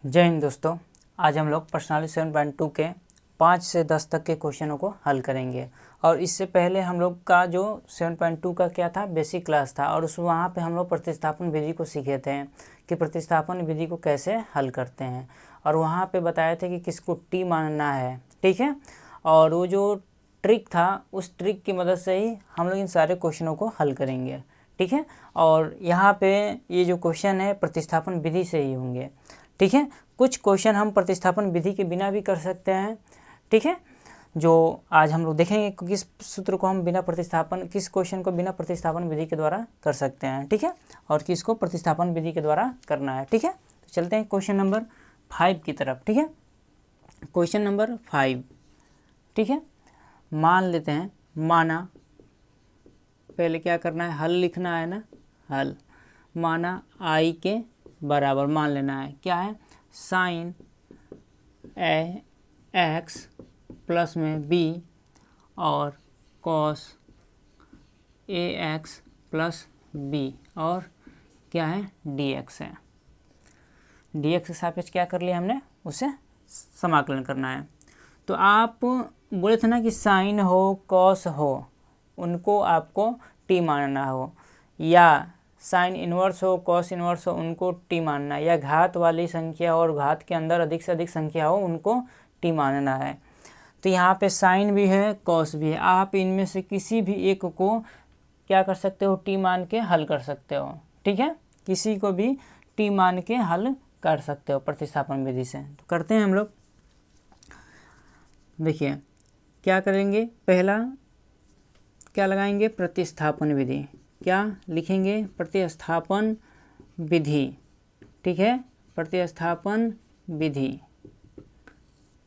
जय हिंद दोस्तों। आज हम लोग पर्सनालिटी 7.2 के 5 से 10 तक के क्वेश्चनों को हल करेंगे। और इससे पहले हम लोग का जो 7.2 का क्या था, बेसिक क्लास था, और उस वहाँ पे हम लोग प्रतिस्थापन विधि को सीखे थे कि प्रतिस्थापन विधि को कैसे हल करते हैं। और वहाँ पे बताए थे कि किसको टी मानना है, ठीक है। और वो जो ट्रिक था, उस ट्रिक की मदद से ही हम लोग इन सारे क्वेश्चनों को हल करेंगे, ठीक है। और यहाँ पे ये जो क्वेश्चन है प्रतिस्थापन विधि से ही होंगे, ठीक है। कुछ क्वेश्चन हम प्रतिस्थापन विधि के बिना भी कर सकते हैं, ठीक है। जो आज हम लोग देखेंगे कि किस सूत्र को हम बिना प्रतिस्थापन, किस क्वेश्चन को बिना प्रतिस्थापन विधि के द्वारा कर सकते हैं, ठीक है, और किसको प्रतिस्थापन विधि के द्वारा करना है, ठीक है। तो चलते हैं क्वेश्चन नंबर 5 की तरफ, ठीक है। क्वेश्चन नंबर 5, ठीक है। मान लेते हैं, माना, पहले क्या करना है, हल लिखना है ना, हल। माना आई के बराबर मान लेना है, क्या है, साइन ए एक्स प्लस में बी और cos a x plus B और क्या है, डी एक्स है। डी एक्स के सापेक्ष क्या कर लिया हमने, उसे समाकलन करना है। तो आप बोले थे ना कि साइन हो कॉस हो उनको आपको टी मानना हो, या साइन इन्वर्स हो कॉस इन्वर्स हो उनको टी मानना है, या घात वाली संख्या और घात के अंदर अधिक से अधिक संख्या हो उनको टी मानना है। तो यहाँ पे साइन भी है कॉस भी है, आप इनमें से किसी भी एक को क्या कर सकते हो, टी मान के हल कर सकते हो, ठीक है। किसी को भी टी मान के हल कर सकते हो प्रतिस्थापन विधि से। तो करते हैं हम लोग। देखिए क्या करेंगे, पहला क्या लगाएंगे, प्रतिस्थापन विधि। क्या लिखेंगे, प्रतिस्थापन विधि, ठीक है, प्रतिस्थापन विधि,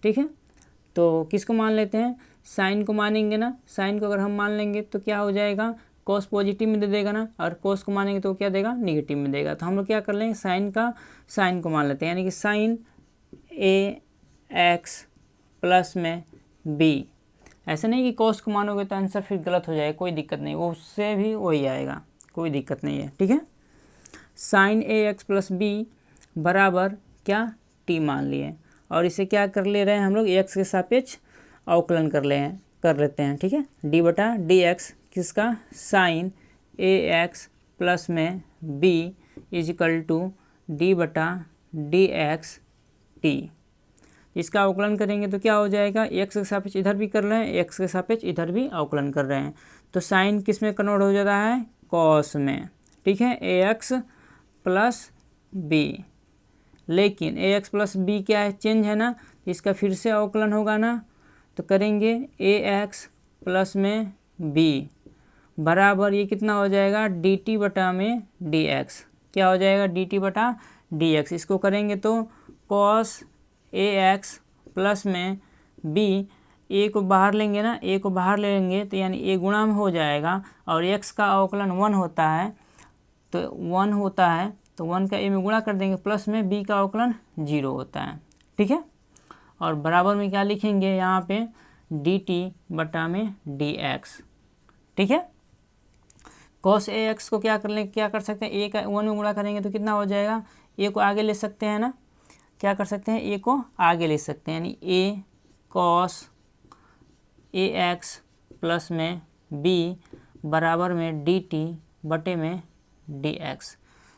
ठीक है। तो किसको मान लेते हैं, साइन को मानेंगे ना। साइन को अगर हम मान लेंगे तो क्या हो जाएगा, कॉस पॉजिटिव में दे देगा ना, और कॉस को मानेंगे तो क्या देगा, निगेटिव में देगा। तो हम लोग क्या कर लेंगे, साइन को मान लेते हैं, यानी कि साइन ए एक्स प्लस में बी। ऐसा नहीं कि कॉस को मानोगे तो आंसर फिर गलत हो जाएगा, कोई दिक्कत नहीं, वो उससे भी वही आएगा, कोई दिक्कत नहीं है, ठीक है। साइन ए एक्स प्लस बी बराबर क्या, टी मान लिए, और इसे क्या कर ले रहे हैं हम लोग, एक्स के सापेक्ष अवकलन कर लेते हैं, ठीक है। डी बटा डी एक्स किसका, साइन ए एक्स प्लस में बी इजिकल टू डी बटा डी एक्स टी। इसका अवकलन करेंगे तो क्या हो जाएगा, एक्स के सापेक्ष इधर भी कर रहे हैं, एक्स के सापेक्ष इधर भी अवकलन कर रहे हैं, तो साइन किस में कन्वर्ट हो जाता है, कॉस में, ठीक है, ए एक्स प्लस बी। लेकिन ए एक्स प्लस बी क्या है, चेंज है ना, इसका फिर से अवकलन होगा ना, तो करेंगे ए एक्स प्लस में बी बराबर ये कितना हो जाएगा, डी टी बटा में डी एक्स। क्या हो जाएगा, डी टी बटा डी एक्स। इसको करेंगे तो कॉस ए एक्स प्लस में बी, ए को बाहर लेंगे ना, ए को बाहर लेंगे तो यानी ए गुणा में हो जाएगा, और एक्स का अवकलन 1 होता है, तो 1 होता है तो 1 का ए में गुणा कर देंगे, प्लस में बी का अवकलन 0 होता है, ठीक है। और बराबर में क्या लिखेंगे यहाँ पे, डी टी बटा में डी एक्स, ठीक है। कॉस ए एक्स को क्या कर सकते हैं, ए का 1 में गुणा करेंगे तो कितना हो जाएगा, ए को आगे ले सकते हैं ना, क्या कर सकते हैं, ए को आगे ले सकते हैं, यानी ए कॉस ए एक्स प्लस में बी बराबर में डी टी बटे में डी एक्स।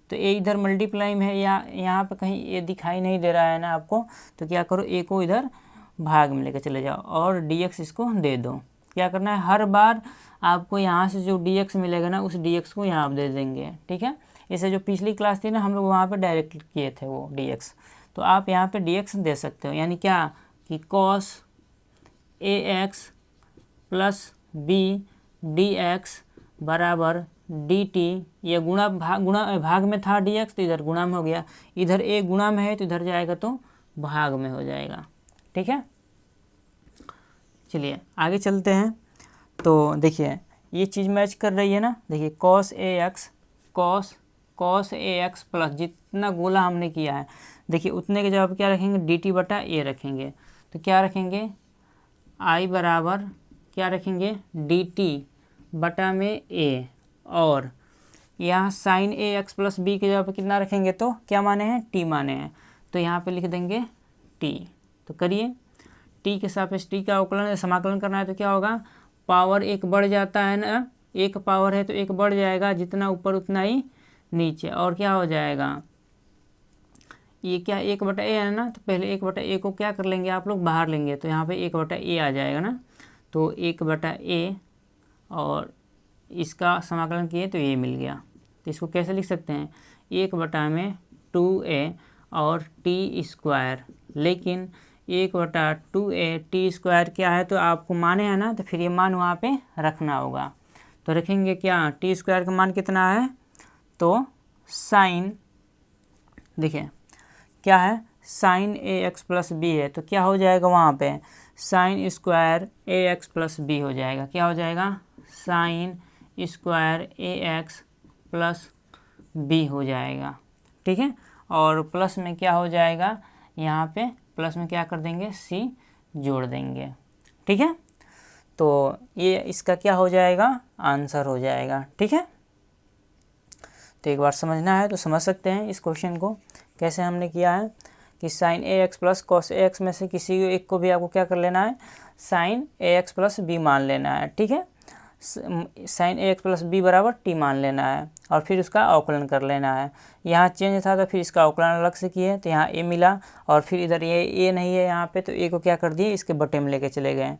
तो ए इधर मल्टीप्लाई में है, यहाँ पे कहीं ए दिखाई नहीं दे रहा है ना आपको, तो क्या करो, ए को इधर भाग में लेकर चले जाओ और डी एक्स इसको दे दो। क्या करना है, हर बार आपको यहाँ से जो डी एक्स मिलेगा ना, उस डी एक्स को यहाँ दे देंगे, ठीक है। इसे जो पिछली क्लास थी ना, हम लोग वहाँ पर डायरेक्ट किए थे वो डी एक्स, तो आप यहाँ पे डी एक्स दे सकते हो, यानी क्या कि cos a x plus b d x बराबर डी टी, ये गुणा भाग में था डी एक्स, तो इधर गुणा में हो गया, इधर ए गुणा में है तो इधर जाएगा तो भाग में हो जाएगा, ठीक है। चलिए आगे चलते हैं। तो देखिए ये चीज़ मैच कर रही है ना, देखिए कॉस ए एक्स प्लस जितना गोला हमने किया है, देखिए उतने के जवाब क्या रखेंगे, डी टी बटा ए रखेंगे। तो क्या रखेंगे, आई बराबर क्या रखेंगे, डी टी बटा में ए, और यहाँ साइन ए एक्स प्लस बी के जगह पर कितना रखेंगे, तो क्या माने हैं, टी माने हैं। तो यहाँ पे लिख देंगे t। तो करिए, t के सापेक्ष t का अवकलन समाकलन करना है तो क्या होगा, पावर एक बढ़ जाता है ना, एक पावर है तो एक बढ़ जाएगा, जितना ऊपर उतना ही नीचे, और क्या हो जाएगा, ये क्या 1/a है ना, तो पहले 1/a को क्या कर लेंगे आप लोग, बाहर लेंगे, तो यहाँ पे 1/a आ जाएगा ना, तो 1/a और इसका समाकलन किए तो ये मिल गया। तो इसको कैसे लिख सकते हैं, 1/2a और t², लेकिन 1/2a t² क्या है, तो आपको माने है ना, तो फिर ये मान वहाँ पे रखना होगा। तो रखेंगे क्या, t² का मान कितना है, तो साइन, देखिए क्या है, साइन ax प्लस बी है, तो क्या हो जाएगा वहाँ पे, sine square ax plus B हो जाएगा। क्या हो जाएगा, sine square ax plus B हो जाएगा। ठीक है, और प्लस में क्या हो जाएगा, यहाँ पे प्लस में क्या कर देंगे, c जोड़ देंगे। ठीक है, तो ये इसका क्या हो जाएगा, आंसर हो जाएगा। ठीक है, तो एक बार समझना है तो समझ सकते हैं इस क्वेश्चन को कैसे हमने किया है कि sine ax plus cos ax में से किसी एक को भी आपको क्या कर लेना है, साइन ax प्लस बी मान लेना है। ठीक है, साइन ax प्लस बी बराबर t मान लेना है और फिर उसका अवकलन कर लेना है। यहाँ चेंज था तो फिर इसका अवकलन अलग से किए तो यहाँ a मिला, और फिर इधर ये a नहीं है यहाँ पे, तो a को क्या कर दिए, इसके बटे में लेके चले गए,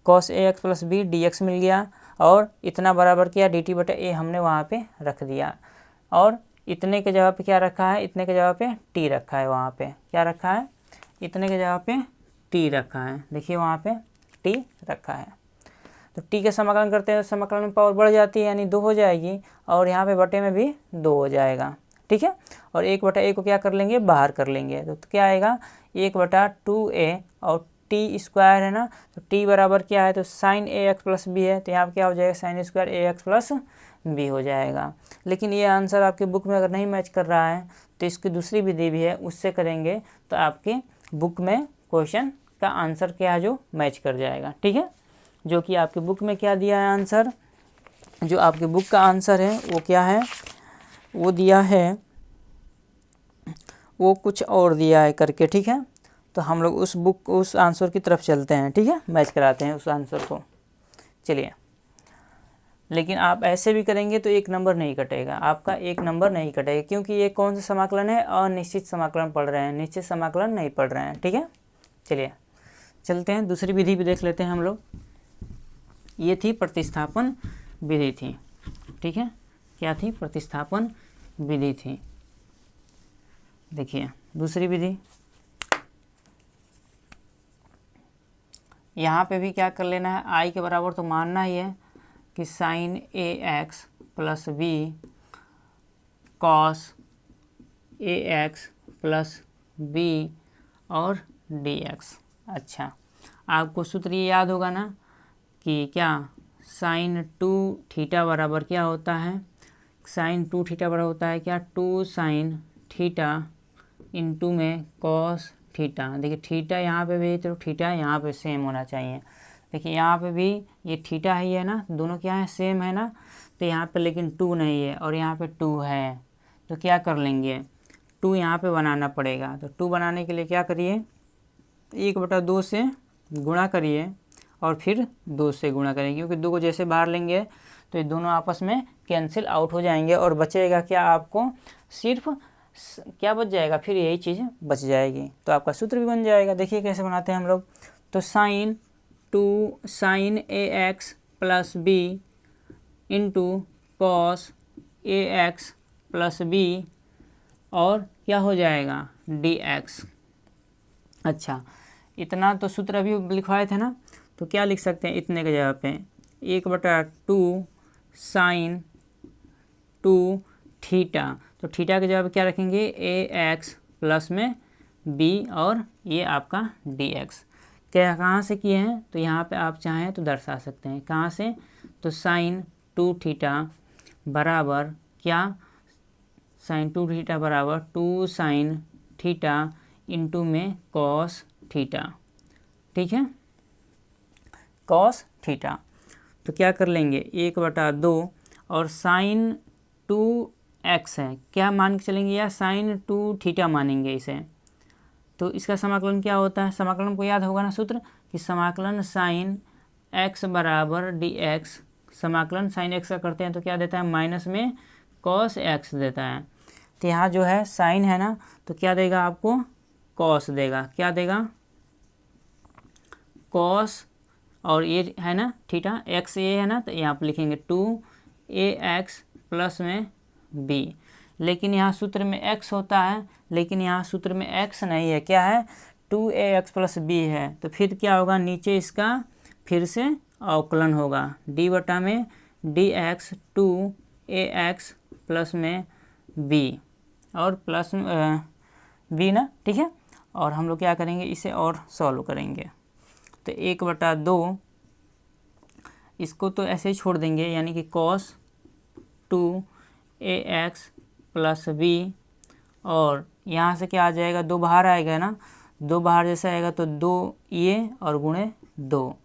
cos ax plus B dx मिल गया, और इतना बराबर किया dt/a हमने वहाँ पे रख दिया, और इतने के जगह पे क्या रखा है, इतने के जगह पे t रखा है, वहाँ पे क्या रखा है, इतने के जगह पे t रखा है, देखिए वहाँ पे t रखा है। तो t का समाकलन करते हैं, समाकलन में पावर बढ़ जाती है यानी 2 हो जाएगी, और यहाँ पे बटे में भी 2 हो जाएगा। ठीक है, और 1/a को क्या कर लेंगे, बाहर कर लेंगे, तो क्या आएगा, 1/2a और t² है ना, तो t बराबर क्या है, तो साइन ax प्लस बी है, तो यहाँ पर क्या हो जाएगा, sine square ax plus B हो जाएगा। लेकिन ये आंसर आपके बुक में अगर नहीं मैच कर रहा है तो इसकी दूसरी विधि भी है, उससे करेंगे तो आपके बुक में क्वेश्चन का आंसर क्या है, जो मैच कर जाएगा। ठीक है, जो कि आपके बुक में क्या दिया है आंसर, जो आपके बुक का आंसर है वो क्या है, वो दिया है, वो कुछ और दिया है करके। ठीक है, तो हम लोग उस आंसर की तरफ चलते हैं। ठीक है, मैच कराते हैं उस आंसर को। चलिए, लेकिन आप ऐसे भी करेंगे तो 1 नंबर नहीं कटेगा, आपका 1 नंबर नहीं कटेगा, क्योंकि ये कौन सा समाकलन है, अनिश्चित समाकलन पढ़ रहे हैं, निश्चित समाकलन नहीं पढ़ रहे हैं। ठीक है, चलिए चलते हैं, दूसरी विधि भी देख लेते हैं हम लोग। ये थी प्रतिस्थापन विधि थी। ठीक है, क्या थी, प्रतिस्थापन विधि थी। देखिए दूसरी विधि, यहाँ पे भी क्या कर लेना है, i के बराबर तो मानना ही है कि sine ax plus B cos ax plus B और dx। अच्छा, आपको सूत्र ये याद होगा ना कि क्या, साइन 2θ बराबर क्या होता है, साइन 2θ बराबर होता है क्या, 2 साइन थीटा इंटू में कॉस थीटा। देखिए थीटा यहाँ पे भी, तो थीटा यहाँ पे सेम होना चाहिए। देखिए यहाँ पे भी ये थीटा ही है ना, दोनों क्या है, सेम है ना, तो यहाँ पे लेकिन 2 नहीं है और यहाँ पे 2 है, तो क्या कर लेंगे, 2 यहाँ पे बनाना पड़ेगा। तो 2 बनाने के लिए क्या करिए, 1/2 से गुणा करिए और फिर 2 से गुणा करेंगे, क्योंकि 2 को जैसे बाहर लेंगे तो ये दोनों आपस में कैंसिल आउट हो जाएंगे, और बचेगा क्या, आपको सिर्फ क्या बच जाएगा, फिर यही चीज़ बच जाएगी, तो आपका सूत्र भी बन जाएगा। देखिए कैसे बनाते हैं हम लोग, तो sine ax plus B into cos ax plus B और क्या हो जाएगा, dx। अच्छा, इतना तो सूत्र अभी लिखवाए थे ना, तो क्या लिख सकते हैं, इतने के जगह पे 1/2 साइन 2θ, तो थीटा के जगह पे क्या रखेंगे, ax प्लस में b और ये आपका dx। क्या कहाँ से किए हैं, तो यहाँ पे आप चाहें तो दर्शा सकते हैं, कहाँ से, तो साइन 2θ बराबर क्या, साइन 2θ बराबर 2 साइन थीटा इंटू में कॉस थीटा। ठीक है, कॉस थीटा, तो क्या कर लेंगे, 1/2 और साइन 2x है, क्या मान के चलेंगे, या साइन 2θ मानेंगे इसे, तो इसका समाकलन क्या होता है, समाकलन को याद होगा ना सूत्र कि समाकलन साइन x बराबर डी एक्स, समाकलन साइन x का करते हैं तो क्या देता है, माइनस में कॉस x देता है। तो यहाँ जो है साइन है ना, तो क्या देगा आपको, कॉस देगा, क्या देगा, कॉस, और ये है ना थीटा, x ये है ना, तो यहाँ पर लिखेंगे 2ax प्लस में b। लेकिन यहाँ सूत्र में x होता है, लेकिन यहाँ सूत्र में x नहीं है, क्या है, 2ax प्लस b है। तो फिर क्या होगा, नीचे इसका फिर से अवकलन होगा, d बटा में dx 2ax प्लस में b और प्लस b ना, ठीक है। और हम लोग क्या करेंगे, इसे और सॉल्व करेंगे। तो 1/2 इसको तो ऐसे ही छोड़ देंगे, यानी कि cos 2ax प्लस b, और यहाँ से क्या आ जाएगा, 2 बाहर आएगा ना, 2 बाहर जैसे आएगा तो 2 ये और गुणे 2,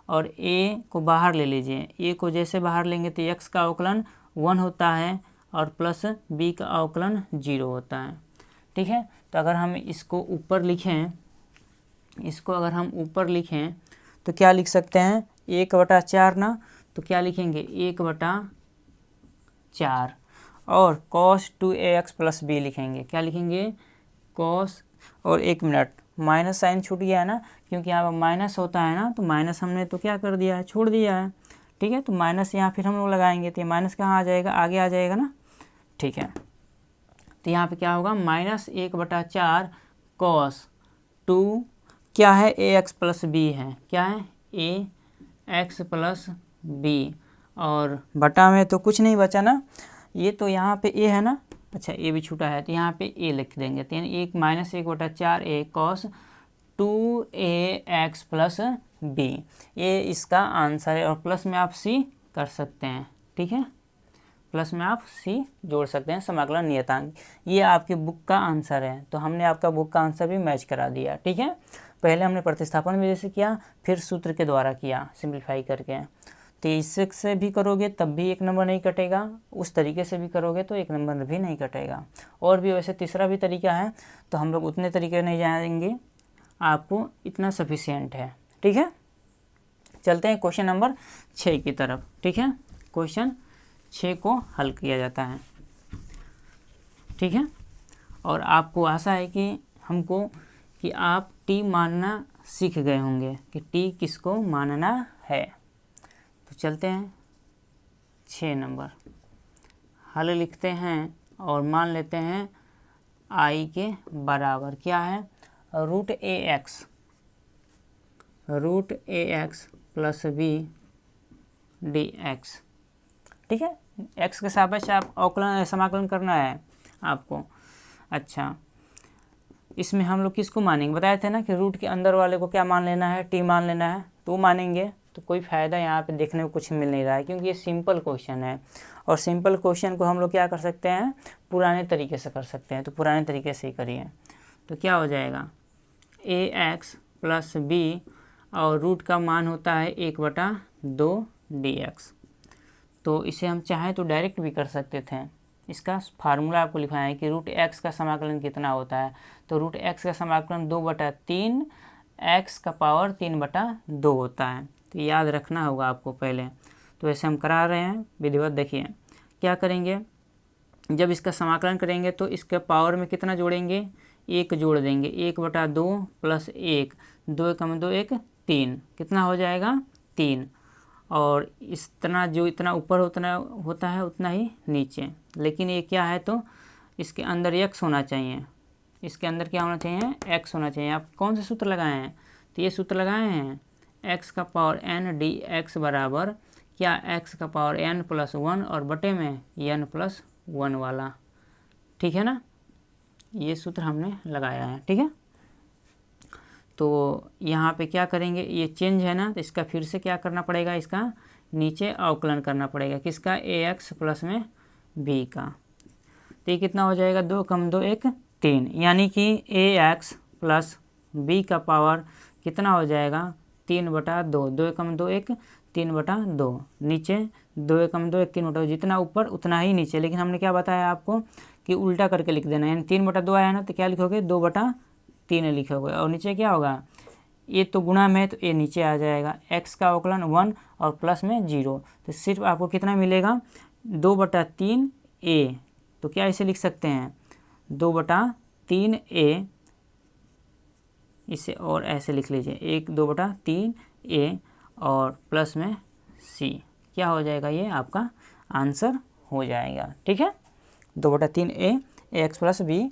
और a को बाहर ले लीजिए, a को जैसे बाहर लेंगे तो x का अवकलन 1 होता है और प्लस b का अवकलन 0 होता है, ठीक है। तो अगर हम इसको ऊपर लिखें, इसको अगर हम ऊपर लिखें तो क्या लिख सकते हैं, 1/4 ना, तो क्या लिखेंगे 1/4 और cos 2ax प्लस b लिखेंगे, क्या लिखेंगे, cos, और 1 मिनट, माइनस साइन छूट गया है ना, क्योंकि यहाँ पर माइनस होता है ना, तो माइनस हमने तो क्या कर दिया है, छोड़ दिया है, ठीक है। तो माइनस यहाँ फिर हम लोग लगाएंगे तो ये माइनस कहाँ आ जाएगा, आगे आ जाएगा ना, ठीक है। तो यहाँ पे क्या होगा, -1/4 cos 2 क्या है, ax प्लस b है, क्या है, ax प्लस b, और बटा में तो कुछ नहीं बचा ना, ये तो यहाँ पे a है ना, अच्छा a भी छूटा है तो यहाँ पे a लिख देंगे, तो यानी -1/4 a cos 2ax plus b, ये इसका आंसर है। और प्लस में आप c कर सकते हैं, ठीक है, प्लस में आप c जोड़ सकते हैं, समाकलन नियतांक, ये आपके बुक का आंसर है। तो हमने आपका बुक का आंसर भी मैच करा दिया, ठीक है। पहले हमने प्रतिस्थापन विधि से किया, फिर सूत्र के द्वारा किया सिंप्लीफाई करके। तो इससे भी करोगे तब भी 1 नंबर नहीं कटेगा, उस तरीके से भी करोगे तो 1 नंबर भी नहीं कटेगा। और भी वैसे तीसरा भी तरीका है, तो हम लोग उतने तरीके नहीं जाएंगे, आपको इतना सफिशिएंट है, ठीक है। चलते हैं क्वेश्चन नंबर 6 की तरफ, ठीक है। क्वेश्चन 6 को हल किया जाता है, ठीक है। और आपको आशा है कि आप टी मानना सीख गए होंगे कि टी किसको मानना है। तो चलते हैं 6 नंबर, हल लिखते हैं और मान लेते हैं i के बराबर क्या है, √ax प्लस b dx, ठीक है। x के सापेक्ष आप अवकलन समाकलन करना है आपको। अच्छा, इसमें हम लोग किसको मानेंगे, बताए थे ना कि रूट के अंदर वाले को क्या मान लेना है, टी मान लेना है, तो मानेंगे। तो कोई फ़ायदा यहाँ पे देखने को कुछ मिल नहीं रहा है, क्योंकि ये सिंपल क्वेश्चन है, और सिंपल क्वेश्चन को हम लोग क्या कर सकते हैं, पुराने तरीके से कर सकते हैं। तो पुराने तरीके से ही करिए, तो क्या हो जाएगा, ax प्लस b, और रूट का मान होता है 1/2 dx। तो इसे हम चाहें तो डायरेक्ट भी कर सकते थे, इसका फार्मूला आपको लिखना है कि √x का समाकलन कितना होता है। तो √x का समाकलन 2/3 x का पावर 3/2 होता है। तो याद रखना होगा आपको पहले। तो ऐसे हम करा रहे हैं विधिवत। देखिए क्या करेंगे, जब इसका समाकलन करेंगे तो इसके पावर में कितना जोड़ेंगे, 1 जोड़ देंगे, 1/2 प्लस 1, 2 × 2 1 3, कितना हो जाएगा 3। और इतना जो इतना ऊपर उतना होता है उतना ही नीचे, लेकिन ये क्या है, तो इसके अंदर x होना चाहिए, इसके अंदर क्या होना चाहिए, x होना चाहिए। आप कौन से सूत्र लगाए हैं, तो ये सूत्र लगाए हैं, x का पावर n dx बराबर क्या, x का पावर n प्लस 1 और बटे में n प्लस 1 वाला, ठीक है ना, ये सूत्र हमने लगाया है, ठीक है। तो यहाँ पे क्या करेंगे, ये चेंज है ना, तो इसका फिर से क्या करना पड़ेगा, इसका नीचे अवकलन करना पड़ेगा, किसका, ax प्लस में b का। तो ये कितना हो जाएगा, 2 × 2 1 3, यानी कि ax प्लस b का पावर कितना हो जाएगा, 3/2, 2 × 2 1 3/2, नीचे 2 × 2 1 3/2, जितना ऊपर उतना ही नीचे। लेकिन हमने क्या बताया आपको कि उल्टा करके लिख देना, यानी 3/2 आया ना, तो क्या लिखोगे, 2/3 3 लिखोगे और नीचे क्या होगा, ये तो गुणा में है तो ये नीचे आ जाएगा, x का अवकलन 1 और प्लस में 0, तो सिर्फ आपको कितना मिलेगा 2/3a। तो क्या इसे लिख सकते हैं 2/3a, इसे और ऐसे लिख लीजिए 2/3a और प्लस में c, क्या हो जाएगा, ये आपका आंसर हो जाएगा। ठीक है, 2/3a ax प्लस b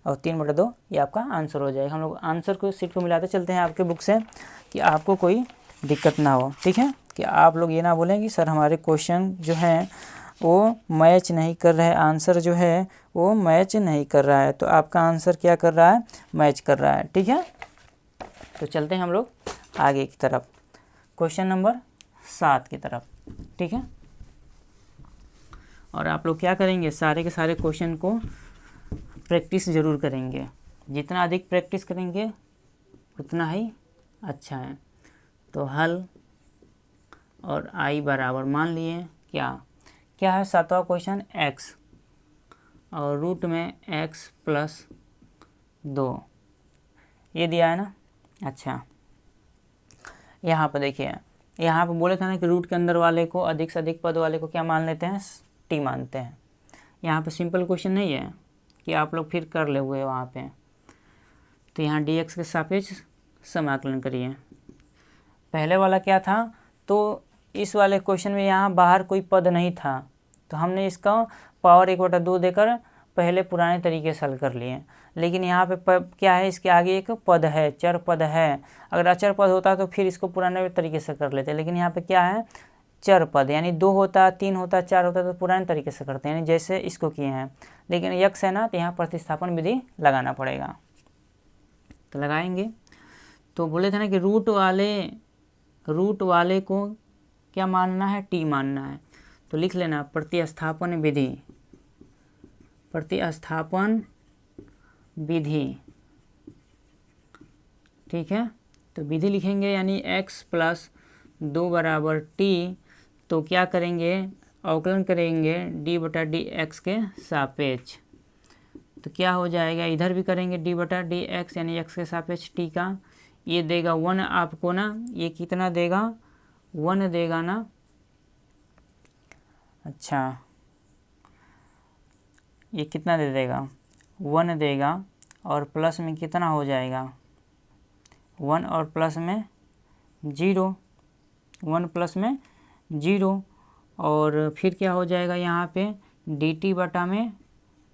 और 3/2 ये आपका आंसर हो जाएगा। हम लोग आंसर को सीट को मिलाते चलते हैं आपके बुक से कि आपको कोई दिक्कत ना हो। ठीक है, कि आप लोग ये ना बोलें कि सर हमारे क्वेश्चन जो हैं वो मैच नहीं कर रहे हैं, आंसर जो है वो मैच नहीं कर रहा है। तो आपका आंसर क्या कर रहा है, मैच कर रहा है। ठीक है, तो चलते हैं हम लोग आगे की तरफ, क्वेश्चन नंबर 7 की तरफ। ठीक है, और आप लोग क्या करेंगे, सारे के सारे क्वेश्चन को प्रैक्टिस ज़रूर करेंगे। जितना अधिक प्रैक्टिस करेंगे उतना ही अच्छा है। तो हल और आई बराबर मान लिए क्या है 7वां क्वेश्चन, x और रूट में x प्लस 2 ये दिया है ना। अच्छा, यहाँ पर देखिए, यहाँ पर बोले थे ना कि रूट के अंदर वाले को, अधिक से अधिक पद वाले को क्या मान लेते हैं, टी मानते हैं। यहाँ पे सिंपल क्वेश्चन नहीं है कि आप लोग फिर कर ले हुए वहाँ पे। तो यहाँ dx के सापेक्ष समाकलन करिए। पहले वाला क्या था, तो इस वाले क्वेश्चन में यहाँ बाहर कोई पद नहीं था, तो हमने इसका पावर 1/2 देकर पहले पुराने तरीके से हल कर लिए। लेकिन यहाँ पे क्या है, इसके आगे एक पद है, चर पद है। अगर अचर पद होता तो फिर इसको पुराने तरीके से कर लेते, लेकिन यहाँ पे क्या है, चर पद, यानी 2 होता, 3 होता, 4 होता तो पुराने तरीके से करते हैं, यानी जैसे इसको किए हैं। लेकिन यक्स है ना, तो यहाँ प्रतिस्थापन विधि लगाना पड़ेगा। तो लगाएंगे, तो बोले थे ना कि रूट वाले को क्या मानना है, टी मानना है। तो लिख लेना प्रतिस्थापन विधि। ठीक है, तो विधि लिखेंगे, यानी x प्लस 2 बराबर टी। तो क्या करेंगे, अवकलन करेंगे d/dx के सापेक्ष। तो क्या हो जाएगा, इधर भी करेंगे d/dx यानी x के सापेक्ष t का। ये देगा 1 आपको ना, ये कितना देगा, 1 देगा ना। अच्छा, ये कितना दे देगा, 1 देगा और प्लस में कितना हो जाएगा, 1 और प्लस में 0, 1 प्लस में 0। और फिर क्या हो जाएगा, यहाँ पे dt बटा में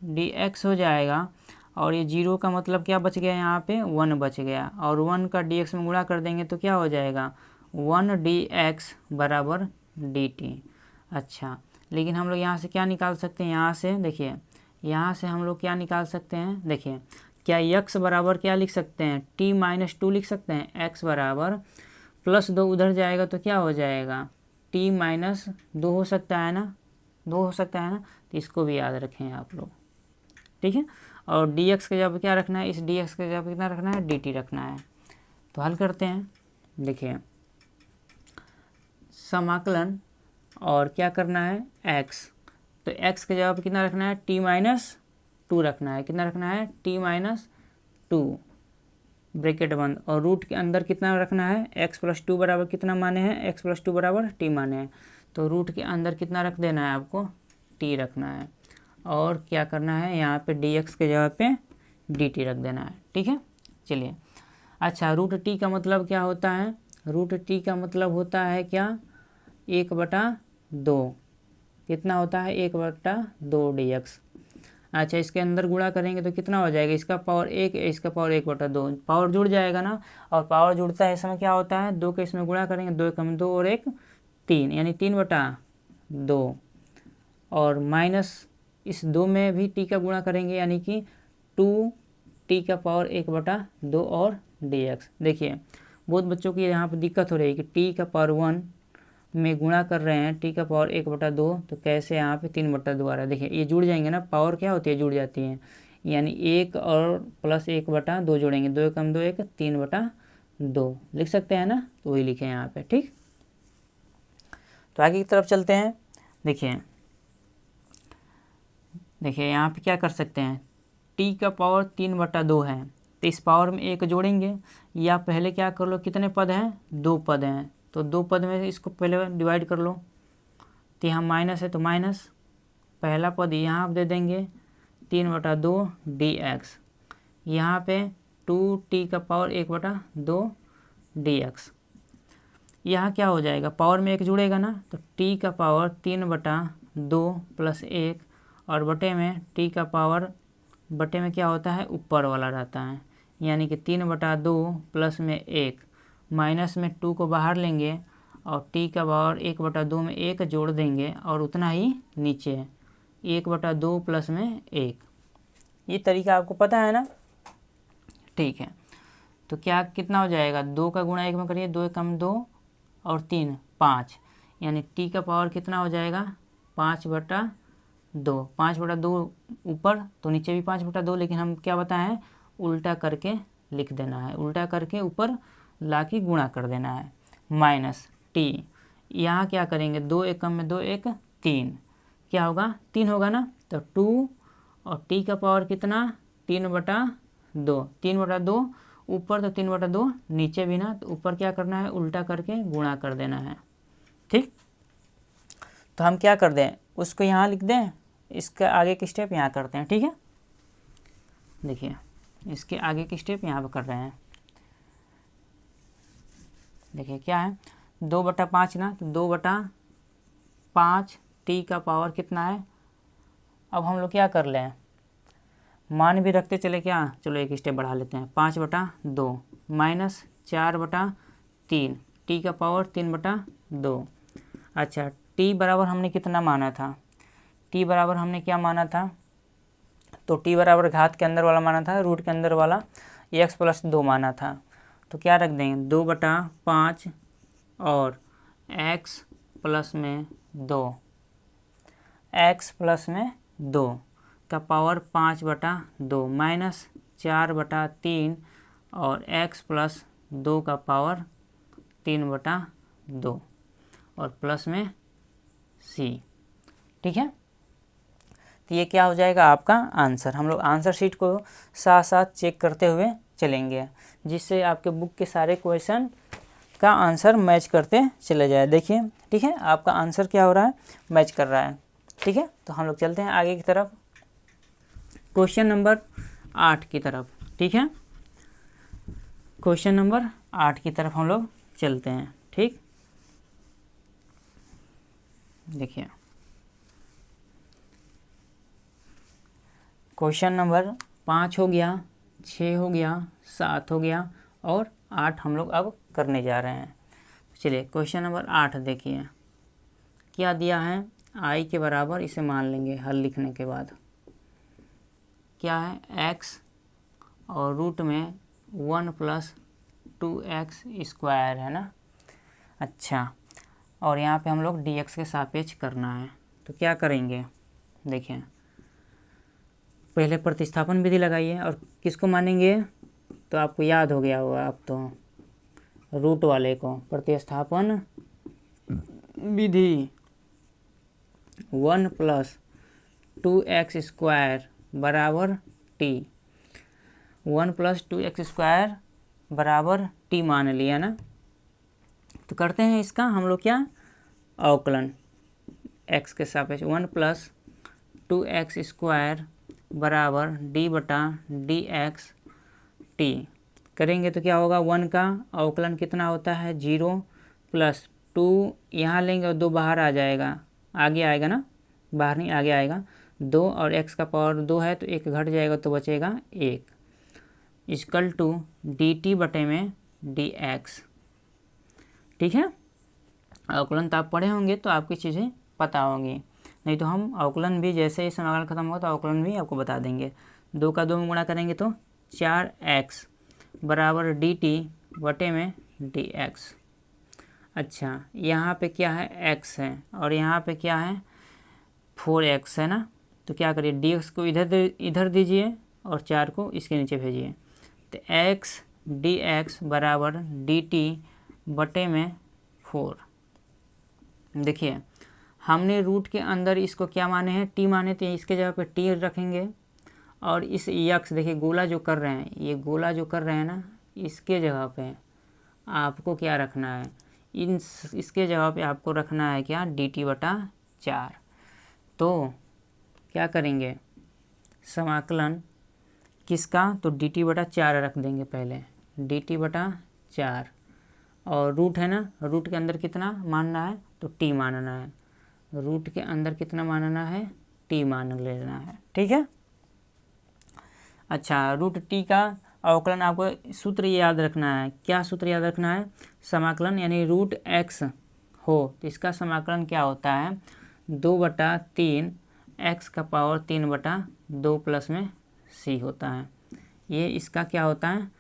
dx हो जाएगा। और ये 0 का मतलब क्या बच गया, यहाँ पे 1 बच गया, और 1 का dx में गुणा कर देंगे तो क्या हो जाएगा, 1 dx बराबर dt। अच्छा, लेकिन हम लोग यहाँ से क्या निकाल सकते हैं, यहाँ से देखिए, यहाँ से हम लोग क्या निकाल सकते हैं, देखिए क्या x बराबर क्या लिख सकते हैं, t-2 लिख सकते हैं। x बराबर +2 उधर जाएगा तो क्या हो जाएगा, t-2 हो सकता है ना, 2 हो सकता है ना। तो इसको भी याद रखें आप लोग। ठीक है, और dx के जब क्या रखना है, इस dx के जब कितना रखना है, dt रखना है। तो हल करते हैं, देखिए समाकलन और क्या करना है, x। तो x के जवाब कितना रखना है, t-2 रखना है। कितना रखना है, t-2 ब्रैकेट बंद, और रूट के अंदर कितना रखना है, x + 2 बराबर कितना माने हैं, x + 2 बराबर t माने हैं। तो रूट के अंदर कितना रख देना है आपको, t रखना है। और क्या करना है, यहाँ पे dx के जगह पे dt रख देना है। ठीक है, चलिए। अच्छा, रूट t का मतलब क्या होता है, रूट t का मतलब होता है क्या, 1/2। कितना होता है, 1/2 dx। अच्छा, इसके अंदर गुणा करेंगे तो कितना हो जाएगा, इसका पावर 1, इसका पावर 1/2, पावर जुड़ जाएगा ना। और पावर जुड़ता है इस समय क्या होता है, 2 के इसमें गुणा करेंगे, 2 कम 2 और 1 3, यानी 3/2। और माइनस इस 2 में भी t का गुणा करेंगे, यानी कि 2t का पावर 1/2 और dx। देखिए बहुत बच्चों की यहाँ पर दिक्कत हो रही है कि t का पावर 1 में गुणा कर रहे हैं, t का पावर 1/2, तो कैसे यहाँ पे 3/2 आ रहा है। देखिए ये जुड़ जाएंगे ना, पावर क्या होती है, जुड़ जाती है, यानी 1 और प्लस 1/2 जोड़ेंगे, 2 कम 2 1 3/2 लिख सकते हैं ना। तो वही लिखे यहाँ पे। ठीक, तो आगे की तरफ चलते हैं। देखिए यहाँ पे क्या कर सकते हैं, t का पावर 3/2 है, तो इस पावर में एक जोड़ेंगे, या पहले क्या कर लो, कितने पद हैं, 2 पद हैं, तो 2 पद में इसको पहले डिवाइड कर लो। तो यहाँ माइनस है तो माइनस, पहला पद यहाँ आप दे देंगे 3/2 dx, यहाँ पे 2t का पावर 1/2 dx। यहाँ क्या हो जाएगा, पावर में एक जुड़ेगा ना, तो t का पावर 3/2 + 1, और बटे में t का पावर, बटे में क्या होता है, ऊपर वाला रहता है, यानी कि 3/2 प्लस में 1, माइनस में 2 को बाहर लेंगे और t का पावर 1/2 में 1 जोड़ देंगे और उतना ही नीचे है, 1/2 प्लस में 1। ये तरीका आपको पता है ना, ठीक है। तो क्या कितना हो जाएगा, 2 का गुणा 1 में करिए, 2 कम 2 और 3 5, यानी t का पावर कितना हो जाएगा, 5/2। 5/2 ऊपर तो नीचे भी 5/2, लेकिन हम क्या बताएं, उल्टा करके लिख देना है, उल्टा करके ऊपर ला के गुणा कर देना है, माइनस t। यहाँ क्या करेंगे, 2 1 कम में 2 1 3, क्या होगा, 3 होगा ना, तो 2 और t का पावर कितना, 3/2, 3/2 ऊपर तो 3/2 नीचे भी ना, तो ऊपर क्या करना है, उल्टा करके गुणा कर देना है, ठीक। तो हम क्या कर दें, उसको यहाँ लिख दें, इसका आगे की स्टेप यहाँ करते हैं, ठीक है। देखिए इसके आगे की स्टेप यहाँ पर कर रहे हैं। देखिए क्या है, 2/5 ना, तो 2/5 t का पावर कितना है। अब हम लोग क्या कर लें, मान भी रखते चले क्या, चलो एक स्टेप बढ़ा लेते हैं, 5/2 माइनस 4/3, t का पावर 3/2। अच्छा, t बराबर हमने कितना माना था, t बराबर हमने क्या माना था, तो t बराबर घात के अंदर वाला माना था, रूट के अंदर वाला x + 2 माना था। तो क्या रख देंगे, 2/5 और x + 2, x + 2 का पावर 5/2 माइनस 4/3 और x + 2 का पावर 3/2 और प्लस में c, ठीक है। तो ये क्या हो जाएगा आपका आंसर। हम लोग आंसर शीट को साथ साथ चेक करते हुए चलेंगे, जिससे आपके बुक के सारे क्वेश्चन का आंसर मैच करते चले जाए। देखिए ठीक है, आपका आंसर क्या हो रहा है, मैच कर रहा है, ठीक है। तो हम लोग चलते हैं आगे की तरफ, क्वेश्चन नंबर 8 की तरफ, ठीक है। क्वेश्चन नंबर 8 की तरफ हम लोग चलते हैं, ठीक। देखिए क्वेश्चन नंबर 5 हो गया, 6 हो गया, 7 हो गया और 8 हम लोग अब करने जा रहे हैं। चलिए क्वेश्चन नंबर 8 देखिए क्या दिया है, i के बराबर इसे मान लेंगे हल लिखने के बाद, क्या है, x और रूट में 1 + 2x² है ना। अच्छा, और यहाँ पे हम लोग dx के सापेक्ष करना है, तो क्या करेंगे, देखिए पहले प्रतिस्थापन विधि लगाइए और किसको मानेंगे, तो आपको याद हो गया होगा अब तो, रूट वाले को, प्रतिस्थापन विधि 1 + 2x² बराबर t, 1 + 2x² बराबर t मान लिया ना। तो करते हैं इसका हम लोग क्या, अवकलन x के सापेक्ष, 1 + 2x² बराबर d/dx t करेंगे तो क्या होगा, 1 का अवकलन कितना होता है, 0 + 2 यहाँ लेंगे और 2 बाहर आ जाएगा, आगे आएगा ना, बाहर नहीं आगे आएगा 2, और x का पावर 2 है तो 1 घट जाएगा तो बचेगा 1, = dt बटे में dx, ठीक है। अवकलन तो आप पढ़े होंगे तो आपकी चीज़ें पता होंगी, नहीं तो हम अवकलन भी जैसे ही समाकलन खत्म होगा तो अवकलन भी आपको बता देंगे। 2 का 2 में गुणा करेंगे तो 4x बराबर dt बटे में dx। अच्छा, यहाँ पे क्या है, x है और यहाँ पे क्या है, 4x है ना। तो क्या करिए, dx को इधर दीजिए और 4 को इसके नीचे भेजिए, तो x dx बराबर dt बटे में 4। देखिए हमने रूट के अंदर इसको क्या माने हैं, t माने, तो इसके जगह पे t रखेंगे और इस यक्स देखिए गोला जो कर रहे हैं, ये गोला जो कर रहे हैं ना, इसके जगह पे आपको क्या रखना है, इसके जगह पे आपको रखना है क्या, dt/4। तो क्या करेंगे, समाकलन किसका, तो dt/4 रख देंगे पहले, dt/4। और रूट है ना, रूट के अंदर कितना मानना है, तो t मानना है, रूट के अंदर कितना मानना है, t मान लेना है। ठीक है। अच्छा, रूट t का अवकलन आपको सूत्र याद रखना है। क्या सूत्र याद रखना है, समाकलन यानी रूट x हो तो इसका समाकलन क्या होता है, 2/3 x का पावर 3/2 प्लस में c होता है। ये इसका क्या होता है,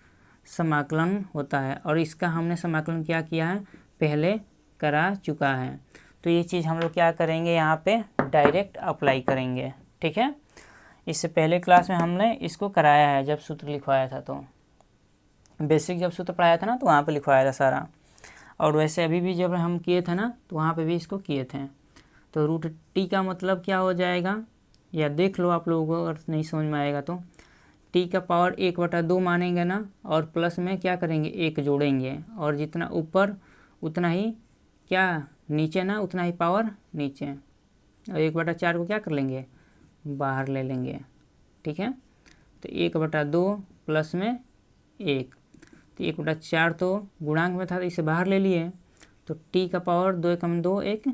समाकलन होता है। और इसका हमने समाकलन क्या किया है, पहले करा चुका है। तो ये चीज़ हम लोग क्या करेंगे, यहाँ पे डायरेक्ट अप्लाई करेंगे। ठीक है। इससे पहले क्लास में हमने इसको कराया है, जब सूत्र लिखवाया था, तो बेसिक जब सूत्र पढ़ाया था ना, तो वहाँ पे लिखवाया था सारा। और वैसे अभी भी जब हम किए थे ना, तो वहाँ पे भी इसको किए थे। तो रूट t का मतलब क्या हो जाएगा, या देख लो आप लोगों को, अगर नहीं समझ में आएगा तो t का पावर 1/2 मानेंगे ना, और प्लस में क्या करेंगे, 1 जोड़ेंगे, और जितना ऊपर उतना ही क्या नीचे ना, उतना ही पावर नीचे, और 1/4 को क्या कर लेंगे, बाहर ले लेंगे। ठीक है। तो 1/2 प्लस में 1, तो 1/4 तो गुणांक में था, तो इसे बाहर ले लिए। तो t का पावर 2 × 2 1,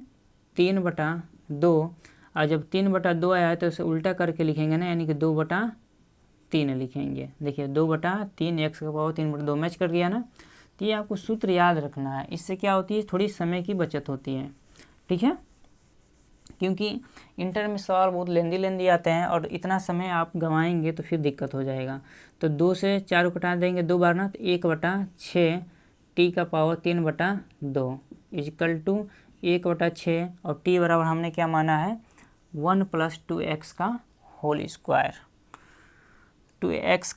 3/2। और जब 3/2 आया है तो उसे उल्टा करके लिखेंगे ना, यानी कि 2/3 लिखेंगे। देखिए 2/3 x का पावर 3/2 मैच कर गया ना। तो ये आपको सूत्र याद रखना है, इससे क्या होती है, थोड़ी समय की बचत होती है। ठीक है। क्योंकि इंटर में सवाल बहुत लेंदी आते हैं, और इतना समय आप गंवाएंगे तो फिर दिक्कत हो जाएगा। तो 2 से 4 को घटा देंगे 2 बार ना, तो 1/6 t का पावर 3/2 इक्वल टू 1/6, और t बराबर हमने क्या माना है, 1 + 2x का होल स्क्वायर। 2x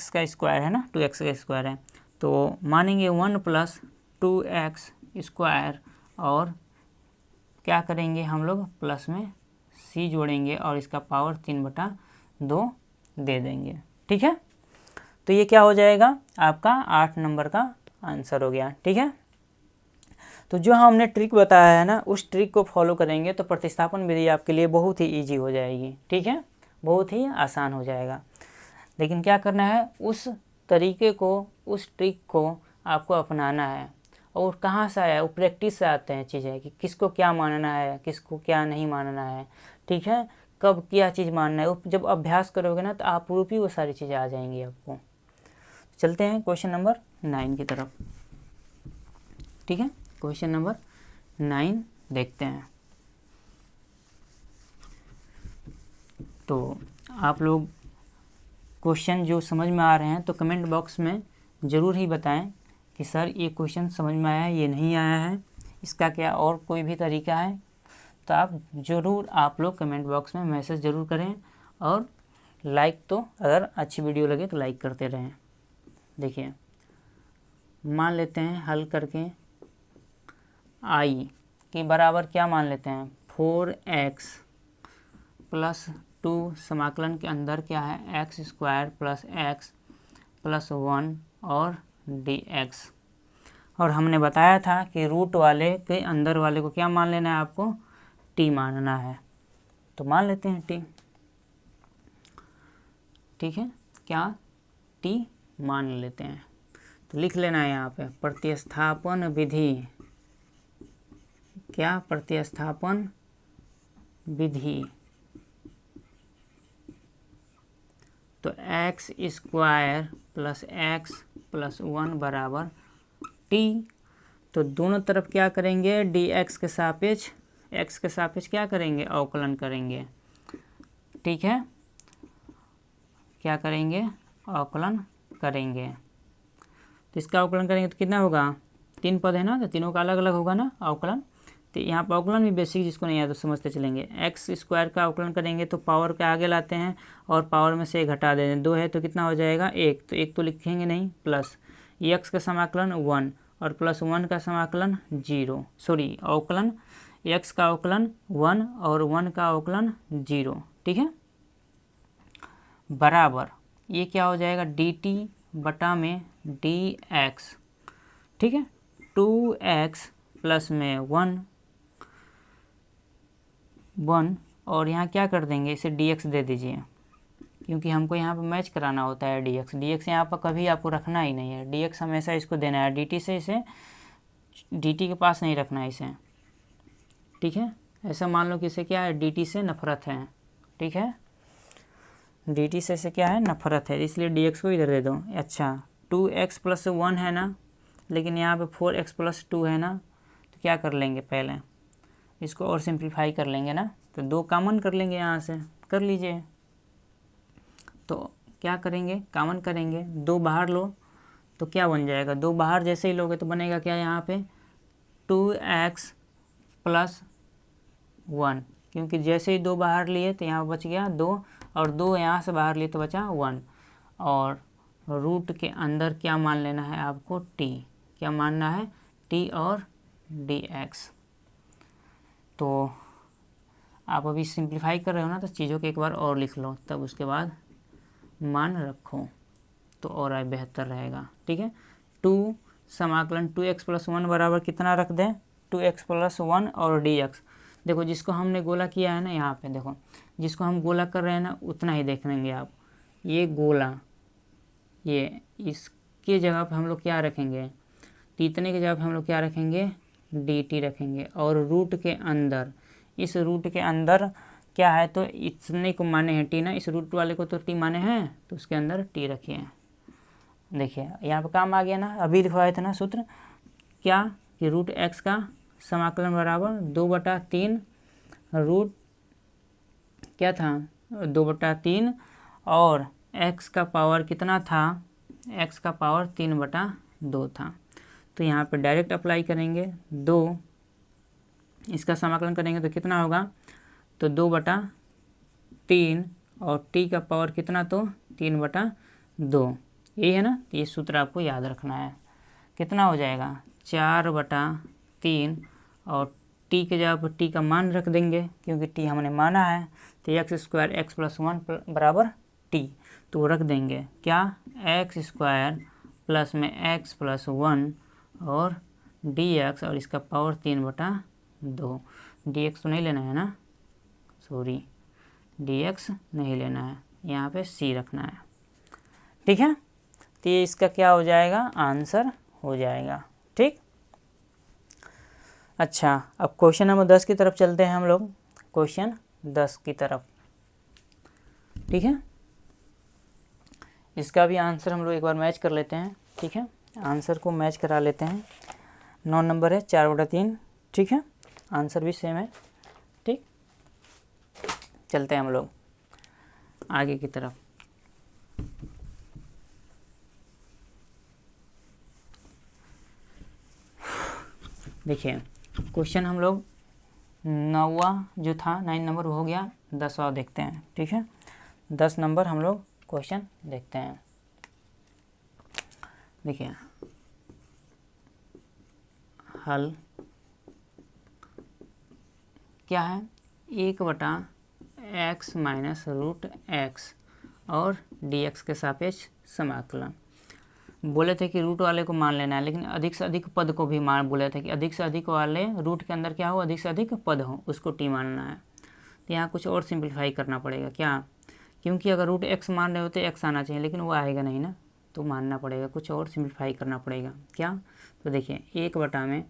का स्क्वायर है ना, 2x का स्क्वायर है, तो मानेंगे 1 + 2x स्क्वायर, और क्या करेंगे हम लोग, प्लस में c जोड़ेंगे, और इसका पावर 3/2 दे देंगे। ठीक है। तो ये क्या हो जाएगा, आपका 8 नंबर का आंसर हो गया। ठीक है। तो जो हमने ट्रिक बताया है ना, उस ट्रिक को फॉलो करेंगे तो प्रतिस्थापन विधि आपके लिए बहुत ही ईजी हो जाएगी। ठीक है, बहुत ही आसान हो जाएगा। लेकिन क्या करना है, उस तरीके को, उस ट्रिक को आपको अपनाना है। और कहाँ से आया, वो प्रैक्टिस से आते हैं चीज़ें, कि किसको क्या मानना है, किसको क्या नहीं मानना है। ठीक है, कब क्या चीज़ मानना है, वो जब अभ्यास करोगे ना, तो आप रूप ही वो सारी चीज़ें आ जाएंगी आपको। चलते हैं क्वेश्चन नंबर 9 की तरफ। ठीक है, क्वेश्चन नंबर 9 देखते हैं। तो आप लोग क्वेश्चन जो समझ में आ रहे हैं तो कमेंट बॉक्स में ज़रूर ही बताएं कि सर ये क्वेश्चन समझ में आया है, ये नहीं आया है, इसका क्या और कोई भी तरीका है। तो आप लोग कमेंट बॉक्स में मैसेज ज़रूर करें, और लाइक तो अगर अच्छी वीडियो लगे तो लाइक करते रहें। देखिए, मान लेते हैं हल करके i के बराबर क्या मान लेते हैं, 4x + 2 समाकलन के अंदर क्या है, x² + x + 1 और dx। और हमने बताया था कि रूट वाले के अंदर वाले को क्या मान लेना है, आपको t मानना है। तो मान लेते हैं t। ठीक है, क्या t मान लेते हैं। तो लिख लेना है यहाँ पे प्रतिस्थापन विधि। क्या, प्रतिस्थापन विधि। तो x² + x + 1 बराबर t। तो दोनों तरफ क्या करेंगे, dx के सापेक्ष, x के सापेक्ष क्या करेंगे, अवकलन करेंगे। ठीक है, क्या करेंगे, अवकलन करेंगे। तो इसका अवकलन करेंगे तो कितना होगा, 3 पद है ना, तो तीनों का अलग अलग होगा ना अवकलन। तो यहाँ पर अवकलन भी बेसिक, जिसको नहीं आया तो समझते चलेंगे। x² का अवकलन करेंगे तो पावर के आगे लाते हैं, और पावर में से 1 घटा देते हैं। 2 है तो कितना हो जाएगा, 1। तो 1 तो लिखेंगे नहीं, प्लस x का समाकलन 1, और +1 का समाकलन 0, सॉरी अवकलन, x का अवकलन 1 और 1 का अवकलन 0। ठीक है, बराबर ये क्या हो जाएगा dt बटा में dx, ठीक है। 2x प्लस में 1 और यहाँ क्या कर देंगे, इसे dx दे दीजिए, क्योंकि हमको यहाँ पे मैच कराना होता है dx यहाँ पर कभी आपको रखना ही नहीं है, dx हमेशा इसको देना है, dt से इसे dt के पास नहीं रखना है इसे, ठीक है। ऐसा मान लो कि इसे क्या है, dt से नफरत है, ठीक है, dt से इसे क्या है, नफरत है, इसलिए dx को इधर दे दो। अच्छा 2x प्लस 1 है ना, लेकिन यहाँ पे 4x प्लस 2 है ना, तो क्या कर लेंगे, पहले इसको और सिंप्लीफाई कर लेंगे ना, तो 2 कॉमन कर लेंगे, यहाँ से कर लीजिए। तो क्या करेंगे, कॉमन करेंगे, 2 बाहर लो तो क्या बन जाएगा, 2 बाहर जैसे ही लोगे तो बनेगा क्या, यहाँ पे 2x प्लस 1, क्योंकि जैसे ही 2 बाहर लिए तो यहाँ बच गया 2, और 2 यहाँ से बाहर लिए तो बचा 1, और रूट के अंदर क्या मान लेना है आपको, t, क्या मानना है, t और dx। तो आप अभी सिंप्लीफाई कर रहे हो ना, तो चीज़ों को एक बार और लिख लो, तब उसके बाद मान रखो तो और बेहतर रहेगा, ठीक है। 2 समाकलन 2x प्लस 1 बराबर कितना रख दें, 2x प्लस 1 और dx। देखो जिसको हमने गोला किया है ना, यहाँ पे देखो जिसको हम गोला कर रहे हैं ना, उतना ही देख लेंगे आप, ये गोला, ये इसके जगह पे हम लोग क्या रखेंगे, इतने की जगह पे हम लोग क्या रखेंगे, dt रखेंगे, और रूट के अंदर, इस रूट के अंदर क्या है, तो इतने को माने हैं t ना, इस रूट वाले को तो t माने हैं, तो उसके अंदर t रखिए। देखिए यहाँ पे काम आ गया ना, अभी लिखवाया था ना सूत्र, क्या कि रूट x का समाकलन बराबर 2/3 रूट क्या था, 2/3, और x का पावर कितना था, x का पावर 3/2 था। तो यहाँ पे डायरेक्ट अप्लाई करेंगे, 2 इसका समाकलन करेंगे तो कितना होगा, तो 2/3 और t का पावर कितना, तो 3/2, यही है ना। ये सूत्र आपको याद रखना है, कितना हो जाएगा 4/3, और t के जगह पर t का मान रख देंगे, क्योंकि t हमने माना है, तो x² x प्लस 1 बराबर t, तो रख देंगे क्या, x² प्लस में x प्लस 1 और dx, और इसका पावर 3/2, dx तो नहीं लेना है ना, सॉरी dx नहीं लेना है, यहाँ पे c रखना है, ठीक है। तो ये इसका क्या हो जाएगा, आंसर हो जाएगा, ठीक। अच्छा अब क्वेश्चन नंबर 10 की तरफ चलते हैं हम लोग, क्वेश्चन 10 की तरफ, ठीक है। इसका भी आंसर हम लोग एक बार मैच कर लेते हैं, ठीक है, आंसर को मैच करा लेते हैं। 9 नंबर है 4/3, ठीक है, आंसर भी सेम है, ठीक। चलते हैं हम लोग आगे की तरफ। देखिए क्वेश्चन हम लोग 9वां जो था 9 नंबर हो गया, 10वां देखते हैं, ठीक है। 10 नंबर हम लोग क्वेश्चन देखते हैं। देखिए हल क्या है, 1/x माइनस रूट x और dx के सापेक्ष समाकलन। बोले थे कि रूट वाले को मान लेना है, लेकिन अधिक से अधिक पद को भी मान, बोले थे कि अधिक से अधिक वाले रूट के अंदर क्या हो, अधिक से अधिक पद हो, उसको t मानना है। तो यहाँ कुछ और सिंप्लीफाई करना पड़ेगा, क्या, क्योंकि अगर रूट x मान रहे होते x आना चाहिए, लेकिन वो आएगा नहीं ना, तो मानना पड़ेगा, कुछ और सिंप्लीफाई करना पड़ेगा। क्या, तो देखिए 1 में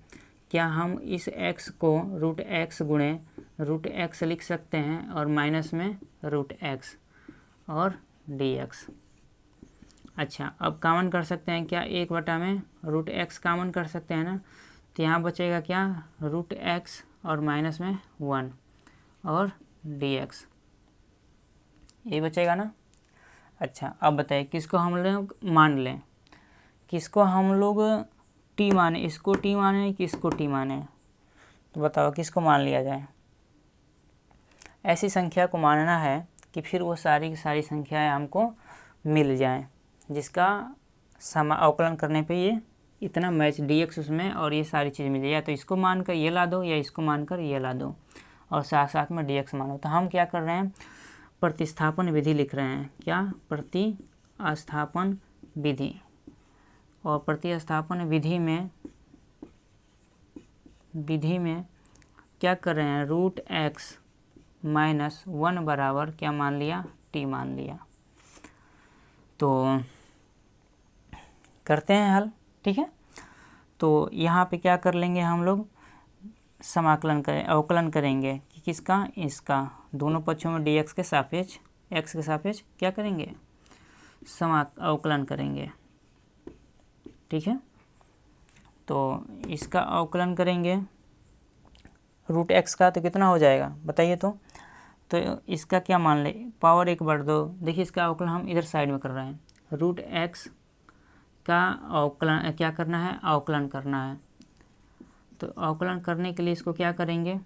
क्या हम इस x को रूट x गुणे रूट x लिख सकते हैं, और माइनस में रूट x और dx। अच्छा अब कॉमन कर सकते हैं क्या, 1 में रूट x कॉमन कर सकते हैं ना, तो यहाँ बचेगा क्या, रूट x और माइनस में 1 और dx, ये बचेगा ना। अच्छा अब बताइए किसको हम लोग मान लें, किसको हम लोग t माने, इसको t माने कि इसको t माने, तो बताओ किसको मान लिया जाए। ऐसी संख्या को मानना है कि फिर वो सारी की सारी संख्याएं हमको मिल जाएं, जिसका अवकलन करने पे ये इतना मैच dx उसमें और ये सारी चीज़ मिल जाए, या तो इसको मानकर ये ला दो या इसको मानकर ये ला दो, और साथ साथ में dx मानो। तो हम क्या कर रहे हैं, प्रतिस्थापन विधि लिख रहे हैं। क्या? प्रतिस्थापन विधि। और प्रतिस्थापन विधि में क्या कर रहे हैं? रूट एक्स माइनस 1 बराबर क्या मान लिया? टी मान लिया। तो करते हैं हल, ठीक है। तो यहाँ पे क्या कर लेंगे हम लोग? अवकलन करेंगे कि किसका? इसका। दोनों पक्षों में dx के सापेक्ष, x के सापेक्ष क्या करेंगे? अवकलन करेंगे, ठीक है। तो इसका अवकलन करेंगे रूट x का, तो कितना हो जाएगा बताइए? तो इसका क्या मान ले? पावर 1/2। देखिए इसका अवकलन हम इधर साइड में कर रहे हैं। रूट x का अवकलन क्या करना है? अवकलन करना है। तो अवकलन करने के लिए इसको क्या करेंगे?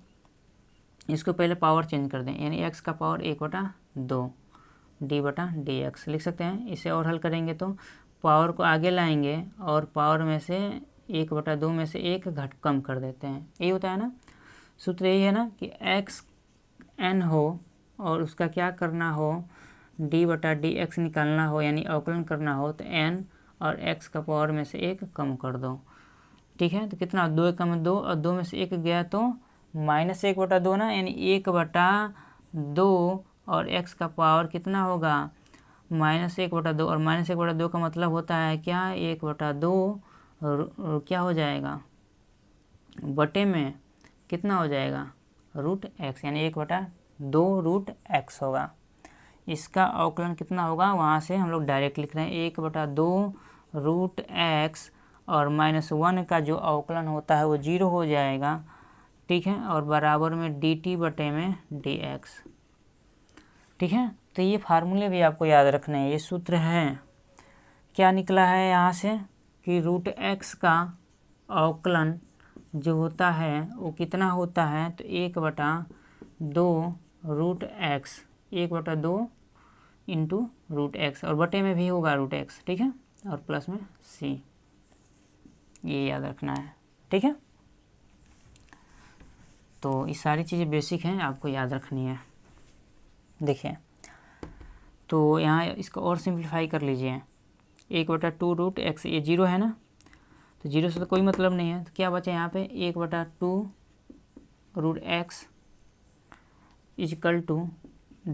इसको पहले पावर चेंज कर दें, यानी x का पावर 1/2 d/dx लिख सकते हैं। इसे और हल करेंगे तो पावर को आगे लाएंगे और पावर में से 1/2 में से 1 कम कर देते हैं। यही होता है ना, सूत्र यही है ना कि x n हो और उसका क्या करना हो? d/dx निकालना हो, यानी अवकलन करना हो, तो n और x का पावर में से 1 कम कर दो, ठीक है। तो कितना? 2 कम 2 और 2 में से 1 गया तो -1/2 ना, यानी 1/2 और x का पावर कितना होगा? -1/2 और -1/2 का मतलब होता है क्या? 1/2 क्या हो जाएगा? बटे में कितना हो जाएगा? रूट x, यानी 1/2 रूट x होगा। इसका अवकलन कितना होगा? वहाँ से हम लोग डायरेक्ट लिख रहे हैं 1/2 रूट x और -1 का जो अवकलन होता है वो 0 हो जाएगा, ठीक है। और बराबर में dt बटे में dx, ठीक है। तो ये फार्मूले भी आपको याद रखने हैं। ये सूत्र है, क्या निकला है यहाँ से कि रूट x का अवकलन जो होता है वो कितना होता है? तो 1/2 root x, 1/2 into root x, और बटे में भी होगा रूट x, ठीक है, और प्लस में c। ये याद रखना है, ठीक है। तो ये सारी चीज़ें बेसिक हैं, आपको याद रखनी है। देखिए तो यहाँ इसको और सिंप्लीफाई कर लीजिए। 1/2 रूट x, ये 0 है ना, तो 0 से तो कोई मतलब नहीं है। तो क्या बचा यहाँ पे? 1/2 root x is equal to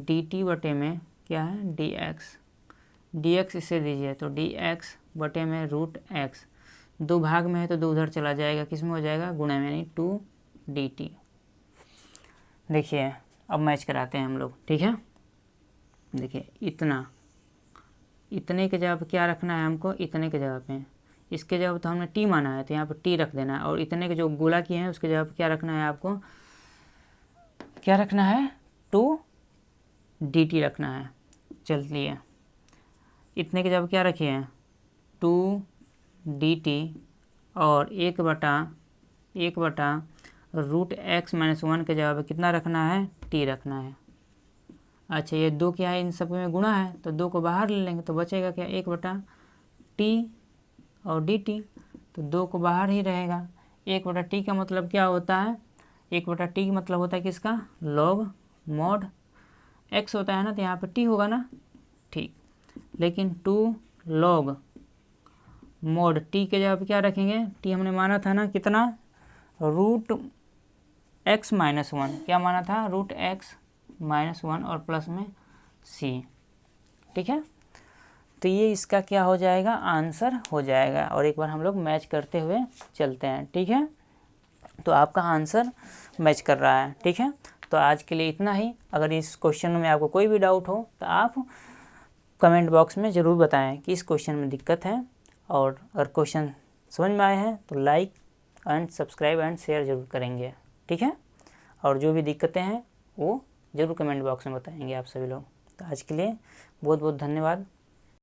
dt बटे में क्या है? dx इसे दीजिए, तो dx बटे में रूट x। 2 भाग में है तो 2 उधर चला जाएगा, किस में हो जाएगा? गुणा में, यानी 2dt। देखिए अब मैच कराते हैं हम लोग, ठीक है। देखिए इतने के जगह पे क्या रखना है हमको? इतने के जगह पे, इसके जगह तो हमने t माना है तो यहाँ पे t रख देना है, और इतने के जो गोला किए हैं उसके जगह पे क्या रखना है आपको? क्या रखना है? 2dt रखना है। चलिए इतने के जगह क्या रखिए हैं? 2dt और 1/1 रूट x माइनस 1 के जगह पे कितना रखना है? t रखना है। अच्छा ये 2 क्या है? इन सब में गुणा है तो 2 को बाहर ले लेंगे तो बचेगा क्या? 1/t और dt, तो 2 को बाहर ही रहेगा। 1/t का मतलब क्या होता है? 1/t का मतलब होता है किसका? लॉग मॉड x होता है ना, तो यहाँ पे t होगा ना, ठीक। लेकिन 2 लॉग मॉड t के जगह पे क्या रखेंगे? t हमने माना था ना कितना? रूट x माइनस 1, क्या माना था? रूट x माइनस 1 और प्लस में c, ठीक है। तो ये इसका क्या हो जाएगा? आंसर हो जाएगा। और एक बार हम लोग मैच करते हुए चलते हैं, ठीक है। तो आपका आंसर मैच कर रहा है, ठीक है। तो आज के लिए इतना ही। अगर इस क्वेश्चन में आपको कोई भी डाउट हो तो आप कमेंट बॉक्स में ज़रूर बताएं कि इस क्वेश्चन में दिक्कत है। और अगर क्वेश्चन समझ में आए हैं तो like and subscribe and share ज़रूर करेंगे, ठीक है। और जो भी दिक्कतें हैं वो ज़रूर कमेंट बॉक्स में बताएंगे आप सभी लोग। तो आज के लिए बहुत बहुत धन्यवाद।